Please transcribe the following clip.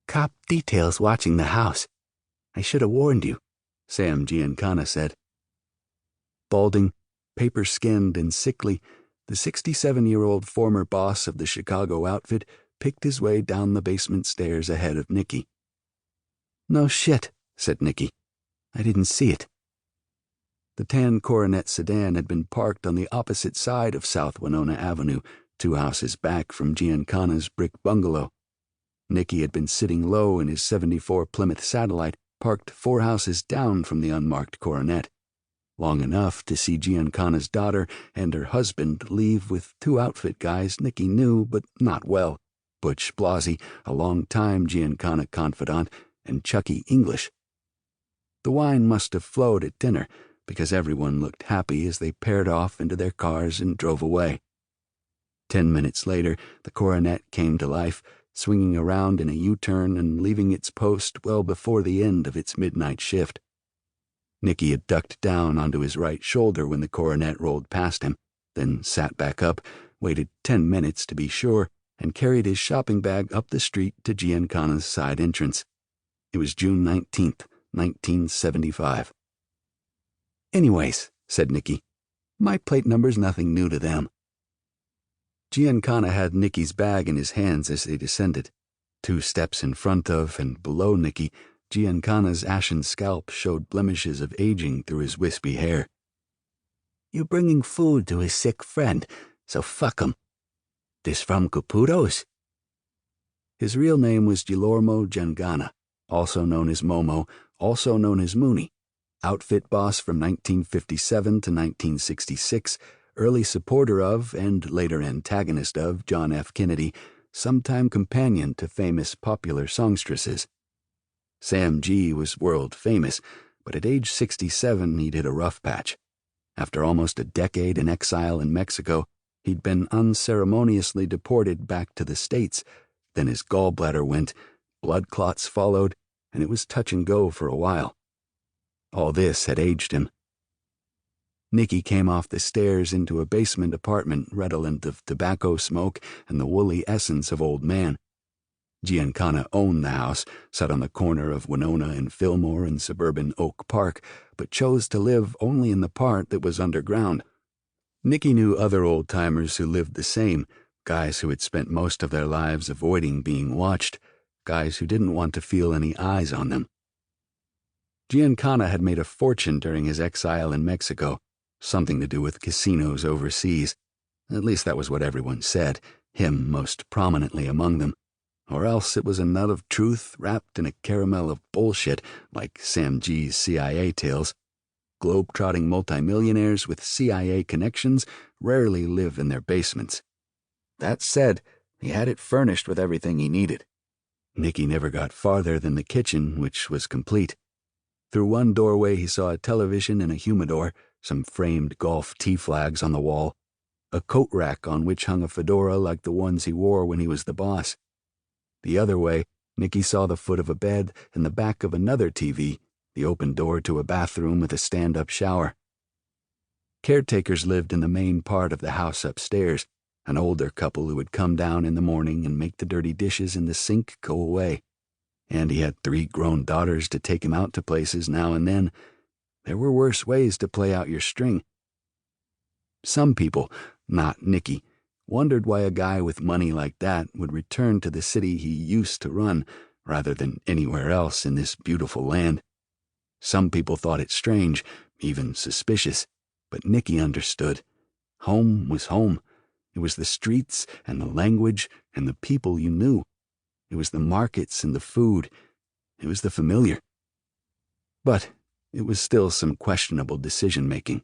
Cop details watching the house. I should have warned you," Sam Giancana said. Balding, paper-skinned and sickly, the 67-year-old former boss of the Chicago outfit picked his way down the basement stairs ahead of Nicky. "No shit," said Nicky. "I didn't see it." The tan Coronet sedan had been parked on the opposite side of South Winona Avenue, 2 houses back from Giancana's brick bungalow. Nicky had been sitting low in his '74 Plymouth Satellite, parked 4 houses down from the unmarked Coronet, long enough to see Giancana's daughter and her husband leave with 2 outfit guys Nicky knew but not well, Butch Blasey, a long-time Giancana confidant, and Chucky English. The wine must have flowed at dinner, because everyone looked happy as they paired off into their cars and drove away. 10 minutes later, the Coronet came to life, swinging around in a U-turn and leaving its post well before the end of its midnight shift. Nicky had ducked down onto his right shoulder when the Coronet rolled past him, then sat back up, waited 10 minutes to be sure, and carried his shopping bag up the street to Giancana's side entrance. It was June 19th, 1975. "Anyways," said Nicky, "my plate number's nothing new to them." Giancana had Nicky's bag in his hands as they descended. 2 steps in front of and below Nicky, Giancana's ashen scalp showed blemishes of aging through his wispy hair. "You're bringing food to his sick friend, so fuck him. This from Caputo's?" His real name was Guillermo Giancana, also known as Momo, also known as Mooney, outfit boss from 1957 to 1966, early supporter of and later antagonist of John F. Kennedy, sometime companion to famous popular songstresses. Sam G. was world famous, but at age 67 he'd hit a rough patch. After almost a decade in exile in Mexico, he'd been unceremoniously deported back to the States. Then his gallbladder went, blood clots followed, and it was touch and go for a while. All this had aged him. Nicky came off the stairs into a basement apartment redolent of tobacco smoke and the woolly essence of old man. Giancana owned the house, set on the corner of Winona and Fillmore in suburban Oak Park, but chose to live only in the part that was underground. Nicky knew other old-timers who lived the same, guys who had spent most of their lives avoiding being watched, guys who didn't want to feel any eyes on them. Giancana had made a fortune during his exile in Mexico, something to do with casinos overseas. At least that was what everyone said, him most prominently among them. Or else it was a nut of truth wrapped in a caramel of bullshit like Sam G's CIA tales. Globe-trotting multimillionaires with CIA connections rarely live in their basements. That said, he had it furnished with everything he needed. Nicky never got farther than the kitchen, which was complete. Through one doorway he saw a television and a humidor, some framed golf tee flags on the wall, a coat rack on which hung a fedora like the ones he wore when he was the boss. The other way, Nicky saw the foot of a bed and the back of another TV, the open door to a bathroom with a stand-up shower. Caretakers lived in the main part of the house upstairs, an older couple who would come down in the morning and make the dirty dishes in the sink go away. And he had 3 grown daughters to take him out to places now and then. There were worse ways to play out your string. Some people, not Nicky, wondered why a guy with money like that would return to the city he used to run rather than anywhere else in this beautiful land. Some people thought it strange, even suspicious, but Nicky understood. Home was home. It was the streets and the language and the people you knew. It was the markets and the food. It was the familiar. But it was still some questionable decision-making.